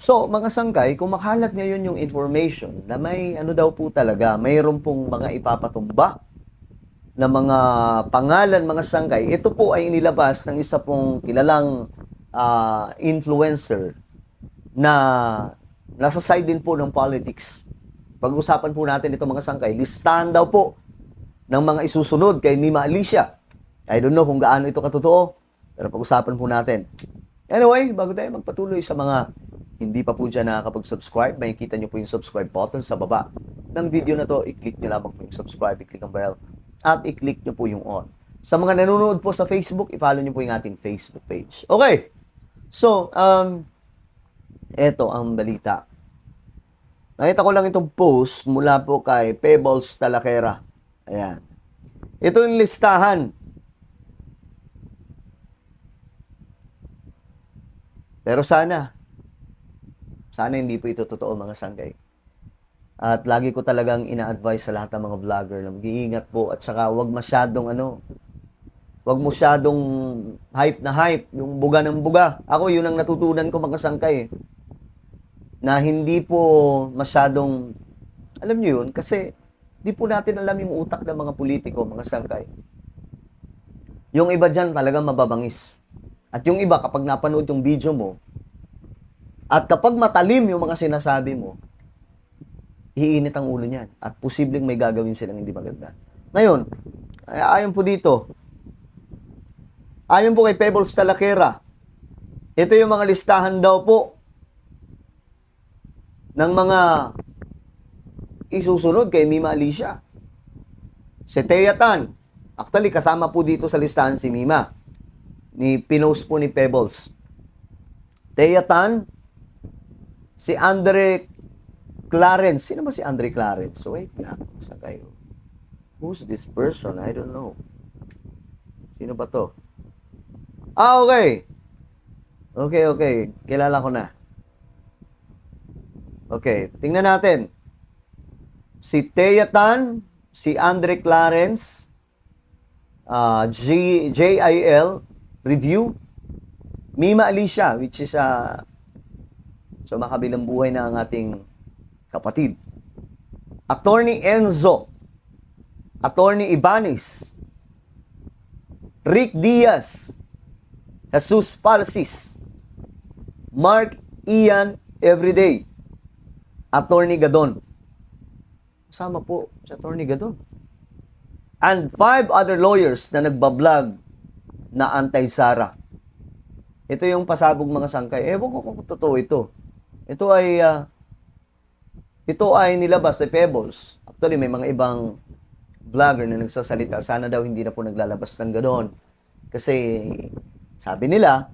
So, mga sangkay, kung makalat ngayon yung information na may ano daw po talaga, mayroon pong mga ipapatumba na mga pangalan, mga sangkay, ito po ay inilabas ng isa pong kilalang influencer na nasa side din po ng politics. Pag-usapan po natin ito mga sangkay, listahan daw po ng mga isusunod kay Mima Alicia. I don't know kung gaano ito katotoo, pero pag-usapan po natin. Anyway, bago tayo magpatuloy sa mga hindi pa po dyan nakakapag-subscribe, makikita nyo po yung subscribe button sa baba ng video na to. I-click nyo lamang po yung subscribe, i-click ang bell, at i-click nyo po yung on. Sa mga nanonood po sa Facebook, i-follow nyo po yung ating Facebook page. Okay, so, eto ang balita. Nakita ko lang itong post mula po kay Pebbles Talakera. Ayan. Ito yung listahan. Pero sana hindi po ito totoo mga sangkay. At lagi ko talagang ina-advise sa lahat ng mga vlogger na mag-iingat po at saka wag masyadong hype na hype, yung buga ng buga. Ako yun ang natutunan ko mga sangkay. Na hindi po masyadong, alam niyo yun, kasi di po natin alam yung utak ng mga politiko, mga sangkay. Yung iba dyan talagang mababangis. At yung iba, kapag napanood yung video mo, at kapag matalim yung mga sinasabi mo, iinit ang ulo niyan. At posibleng may gagawin silang hindi maganda. Ngayon, ayon po dito, ayon po kay Pebbles Talakera, ito yung mga listahan daw po ng mga isusunod kay Mima Alicia. Si Thea Tan, actually kasama po dito sa listahan si Mima. Pinost po ni Pebbles. Thea Tan, si Andre Clarence. Sino ba si Andre Clarence? So, wait lang. Saan kayo? Who's this person? I don't know. Sino ba to? Okay. Okay. Kilala ko na. Okay. Tingnan natin. Si Thea Tan, si Andre Clarence, JIL, Review, Mima Alicia, which is so makabilang buhay na ang ating kapatid. Attorney Enzo, Attorney Ibanez, Rick Diaz, Jesus Falsis, Mark Ian Everyday, Attorney Gadon. Kasama po si Attorney Gadon. And 5 other lawyers na nagbablog na anti-Sara. Ito yung pasabog mga sangkay. Ewan ko kung totoo ito. Ito ay nilabas ni Pebbles. Actually, may mga ibang vlogger na nagsasalita. Sana daw hindi na po naglalabas ng gano'n. Kasi sabi nila,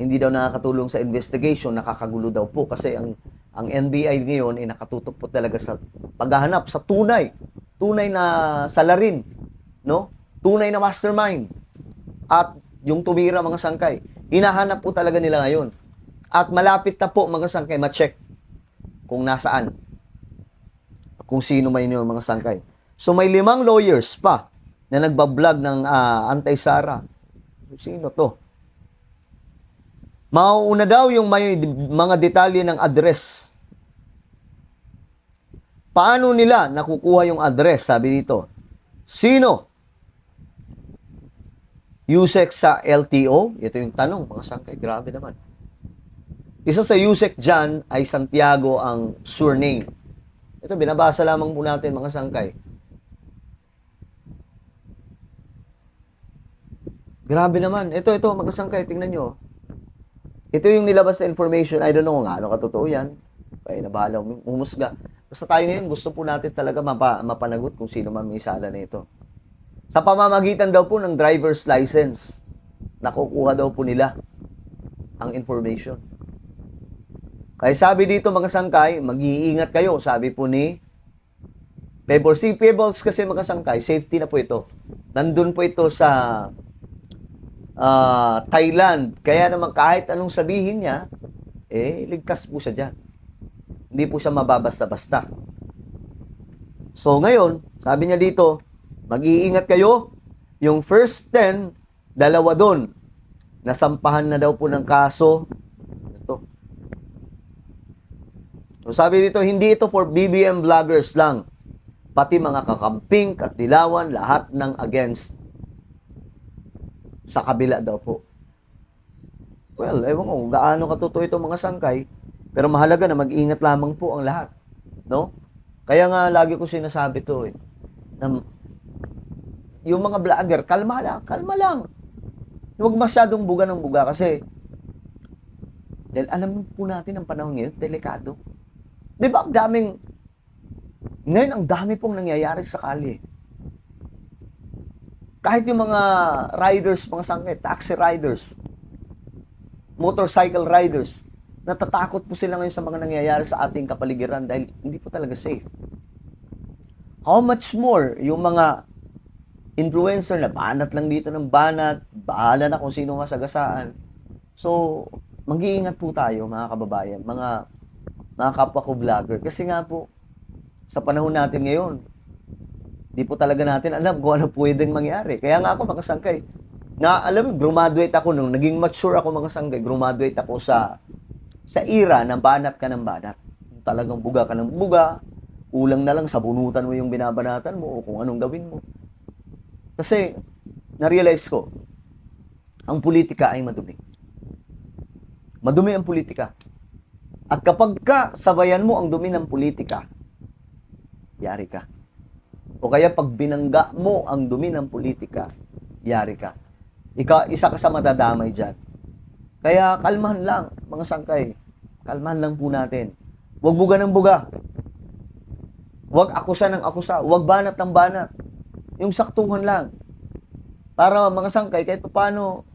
hindi daw nakakatulong sa investigation, nakakagulo daw po. Kasi ang NBI ngayon ay nakatutok po talaga sa paghahanap sa tunay na salarin, no? Tunay na mastermind. At yung tumira mga sangkay, hinahanap po talaga nila ngayon. At malapit na po mga sangkay ma-check kung nasaan. Kung sino may yung mga sangkay. So may 5 lawyers pa na nagbablog ng anti-Sara. Sino to? Mauuna daw yung may mga detalye ng address. Paano nila nakukuha yung address? Sabi dito. Sino? Yusek sa LTO? Ito yung tanong, mga sangkay. Grabe naman. Isa sa Yusek dyan ay Santiago ang surname. Ito, binabasa lamang po natin mga sangkay. Grabe naman. Ito, mga sangkay, tingnan nyo. Ito yung nilabas na information. I don't know kung ano katotoo yan. Kaya nabahala umusga. Basta tayo ngayon, gusto po natin talaga mapanagot kung sino man may sala na ito. Sa pamamagitan daw po ng driver's license, nakukuha daw po nila ang information. Kaya sabi dito mga sangkay, mag-iingat kayo. Sabi po ni Pebbles. Si Pebbles kasi mga sangkay, safety na po ito. Nandun po ito sa Thailand. Kaya naman kahit anong sabihin niya, ligtas po siya dyan. Hindi po siya mababasta-basta. So ngayon, sabi niya dito, mag-iingat kayo. Yung first 10, 2 doon. Nasampahan na daw po ng kaso. Ito. So sabi dito, hindi ito for BBM vloggers lang. Pati mga kakamping at dilawan, lahat ng against. Sa kabila daw po. Well, ewan ko kung gaano katotoo itong mga sangkay, pero mahalaga na mag-ingat lamang po ang lahat. No? Kaya nga lagi ko sinasabi to na yung mga vlogger, kalma lang. Huwag masyadong buga ng buga kasi dahil alam po natin ang panahon ngayon, delikado. Di ba ngayon ang dami pong nangyayari sa kalye. Kahit yung mga riders, mga sangkay, taxi riders, motorcycle riders, natatakot po sila ngayon sa mga nangyayari sa ating kapaligiran dahil hindi po talaga safe. How much more yung mga influencer na banat lang dito ng banat, bahala na kung sino nga sagasaan. So, mag-iingat po tayo mga kababayan, mga kapwa ko vlogger. Kasi nga po, sa panahon natin ngayon, di po talaga natin alam kung ano pwedeng mangyari. Kaya nga ako mga sangkay, alam mo, graduate ako nung naging mature ako mga sangkay, graduate ako sa era ng banat ka ng banat. Talagang buga ka ng buga, ulang na lang sabunutan mo yung binabanatan mo o kung anong gawin mo. Kasi, na-realize ko, ang politika ay madumi. Madumi ang politika. At kapag sabayan mo ang dumi ng politika, yari ka. O kaya pag binangga mo ang dumi ng politika, yari ka. Isa ka sa madadamay dyan. Kaya kalmahan lang, mga sangkay. Kalmahan lang po natin. Huwag buga ng buga. Huwag akusa ng akusa. Huwag banat ng banat. Yung saktuhan lang. Para mga sangkay, kahit paano,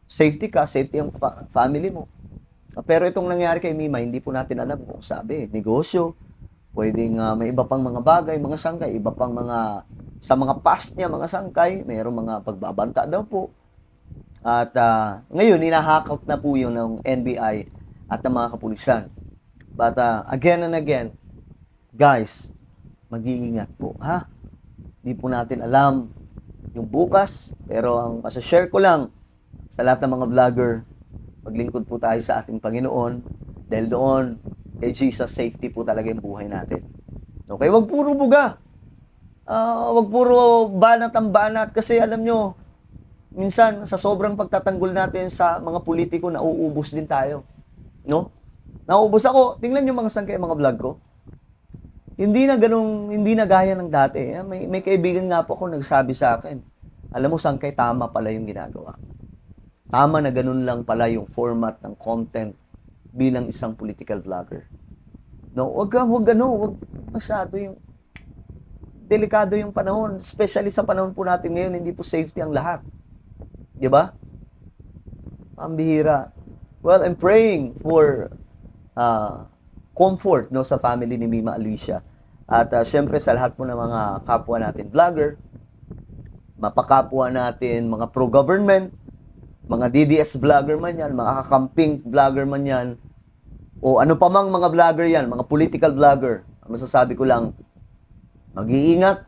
safety ka, safety ang family mo. Pero itong nangyari kay Mima, hindi po natin alam kung sabi, negosyo, pwedeng may iba pang mga bagay, mga sangkay, iba pang sa mga past niya, mga sangkay, mayroong mga pagbabanta daw po. At ngayon, hinahakot na po yun ng NBI at ng mga kapulisan. But again and again, guys, mag-iingat po, ha? Hindi po natin alam yung bukas, pero ang masashare ko lang sa lahat ng mga vlogger, maglingkod po tayo sa ating Panginoon dahil doon, kay Jesus, safety po talaga yung buhay natin. Okay, wag puro buga. Wag puro banat ang banat kasi alam nyo, minsan, sa sobrang pagtatanggol natin sa mga politiko, nauubos din tayo. No? Nauubos ako. Tingnan nyo mga sangkay, mga vlog ko. Hindi na gaya ng dati. May kaibigan nga po ako nagsabi sa akin, alam mo sangkay, tama pala yung ginagawa. Tama na ganun lang pala yung format ng content bilang isang political vlogger. No? Wag masyado yung delikado yung panahon. Especially sa panahon po natin ngayon, hindi po safety ang lahat. Diba? Pambihira. Well, I'm praying for comfort sa family ni Mima Alicia. At syempre sa lahat po ng mga kapwa natin vlogger, mapakapwa natin mga pro-government, mga DDS vlogger man yan, mga kakamping vlogger man yan, o ano pa mang mga vlogger yan, mga political vlogger. Masasabi ko lang, mag-iingat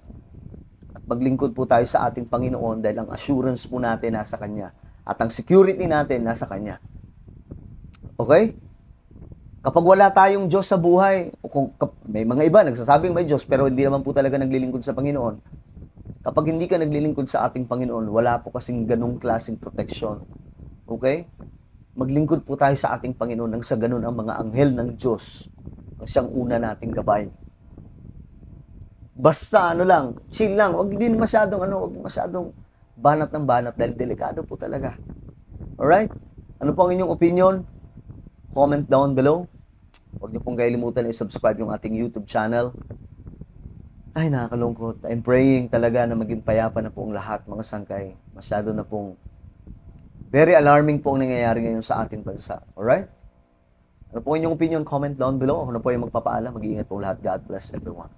at maglingkod po tayo sa ating Panginoon dahil ang assurance po natin nasa Kanya at ang security natin nasa Kanya. Okay? Kapag wala tayong Diyos sa buhay, may mga iba nagsasabing may Diyos pero hindi naman po talaga naglilingkod sa Panginoon. Kapag hindi ka naglilingkod sa ating Panginoon, wala po kasing ganung klaseng proteksyon. Okay? Maglingkod po tayo sa ating Panginoon nang sa ganun ang mga anghel ng Diyos ang siyang una nating gabay. Basta chill lang, wag masyadong banat ng banat dahil delikado po talaga. Alright? Ano po ang inyong opinion? Comment down below. Huwag niyo pong kailimutan na i-subscribe yung ating YouTube channel. Ay, nakakalungkot. I'm praying talaga na maging payapa na po ang lahat, mga sangkay. Masyado na pong very alarming po ang nangyayari ngayon sa ating bansa. Alright? Ano po ang inyong opinion? Comment down below. Ako na po yung magpapaalam. Mag-iingat po lahat. God bless everyone.